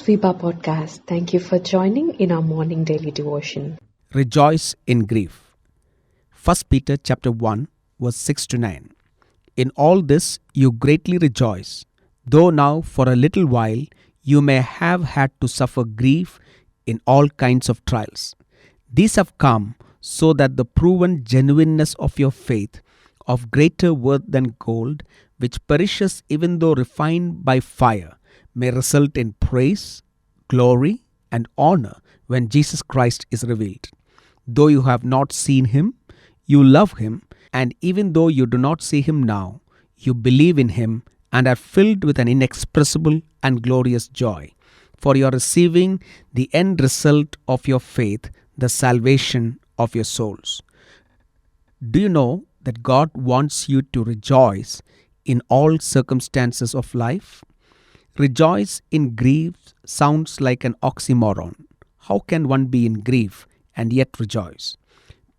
Vipa Podcast. Thank you for joining in our morning daily devotion. Rejoice in grief. 1 Peter chapter 1 verse 6 to 9. In all this you greatly rejoice, though now for a little while you may have had to suffer grief in all kinds of trials. These have come so that the proven genuineness of your faith, of greater worth than gold, which perishes even though refined by fire, may result in praise, glory, and honor when Jesus Christ is revealed. Though you have not seen him, you love him, and even though you do not see him now, you believe in him and are filled with an inexpressible and glorious joy. For you are receiving the end result of your faith, the salvation of your souls. Do you know that God wants you to rejoice in all circumstances of life? Rejoice in grief sounds like an oxymoron. How can one be in grief and yet rejoice?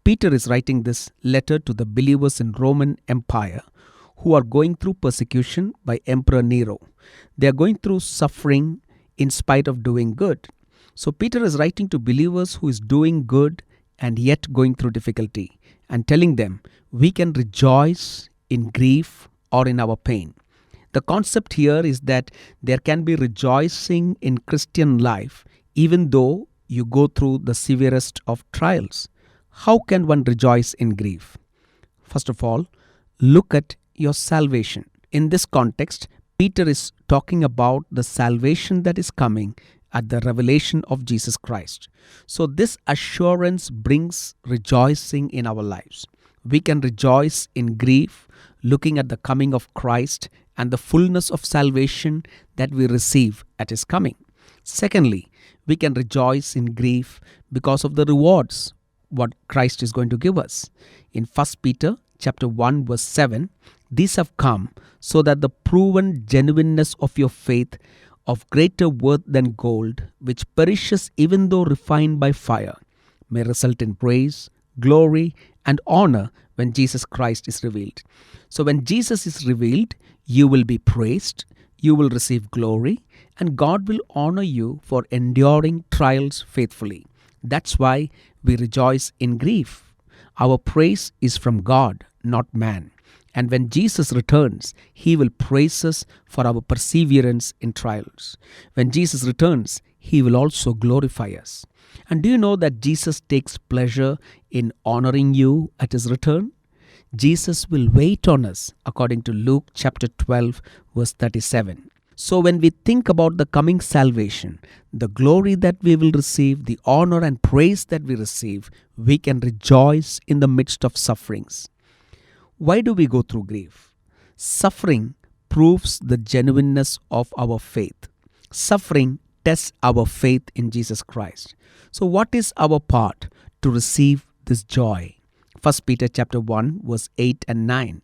Peter is writing this letter to the believers in Roman Empire who are going through persecution by Emperor Nero. They are going through suffering in spite of doing good. So Peter is writing to believers who is doing good and yet going through difficulty and telling them we can rejoice in grief or in our pain. The concept here is that there can be rejoicing in Christian life even though you go through the severest of trials. How can one rejoice in grief? First of all, look at your salvation. In this context, Peter is talking about the salvation that is coming at the revelation of Jesus Christ. So this assurance brings rejoicing in our lives. We can rejoice in grief looking at the coming of Christ and the fullness of salvation that we receive at his coming. Secondly, we can rejoice in grief because of the rewards what Christ is going to give us. In 1 Peter chapter 1 verse 7, these have come so that the proven genuineness of your faith, of greater worth than gold, which perishes even though refined by fire, may result in praise, glory, and honor when Jesus Christ is revealed. So when Jesus is revealed, you will be praised, you will receive glory, and God will honor you for enduring trials faithfully. That's why we rejoice in grief. Our praise is from God, not man. And when Jesus returns, he will praise us for our perseverance in trials. When Jesus returns, he will also glorify us. And do you know that Jesus takes pleasure in honoring you at his return? Jesus will wait on us according to Luke chapter 12 verse 37. So when we think about the coming salvation, the glory that we will receive, the honor and praise that we receive, we can rejoice in the midst of sufferings. Why do we go through grief? Suffering proves the genuineness of our faith. Suffering tests our faith in Jesus Christ. So what is our part to receive this joy? 1 Peter chapter 1 verse 8 and 9.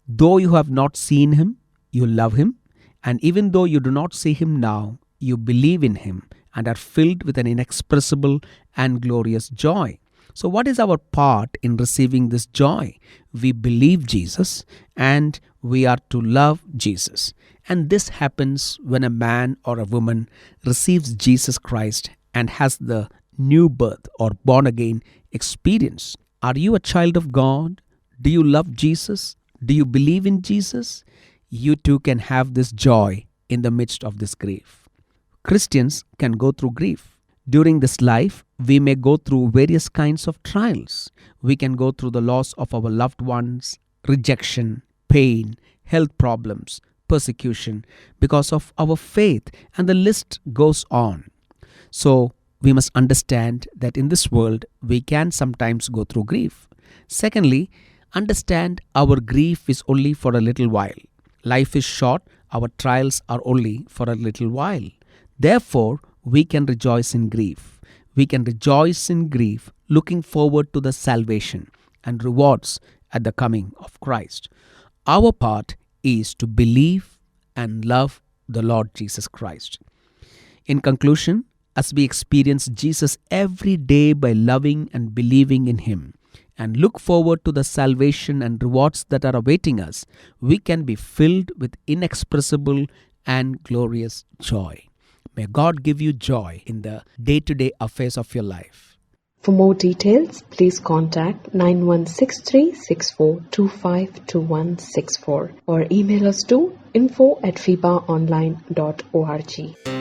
Though you have not seen him, you love him, and even though you do not see him now, you believe in him and are filled with an inexpressible and glorious joy. So what is our part in receiving this joy? We believe Jesus and we are to love Jesus. And this happens when a man or a woman receives Jesus Christ and has the new birth or born again experience. Are you a child of God? Do you love Jesus? Do you believe in Jesus? You too can have this joy in the midst of this grief. Christians can go through grief. During this life, we may go through various kinds of trials. We can go through the loss of our loved ones, rejection, pain, health problems, persecution because of our faith, and the list goes on. So we must understand that in this world, we can sometimes go through grief. Secondly, understand our grief is only for a little while. Life is short, our trials are only for a little while. Therefore, we can rejoice in grief. We can rejoice in grief looking forward to the salvation and rewards at the coming of Christ. Our part is to believe and love the Lord Jesus Christ. In conclusion, as we experience Jesus every day by loving and believing in him, and look forward to the salvation and rewards that are awaiting us, we can be filled with inexpressible and glorious joy. May God give you joy in the day-to-day affairs of your life. For more details, please contact 916364252164 or email us to info@fibaonline.org.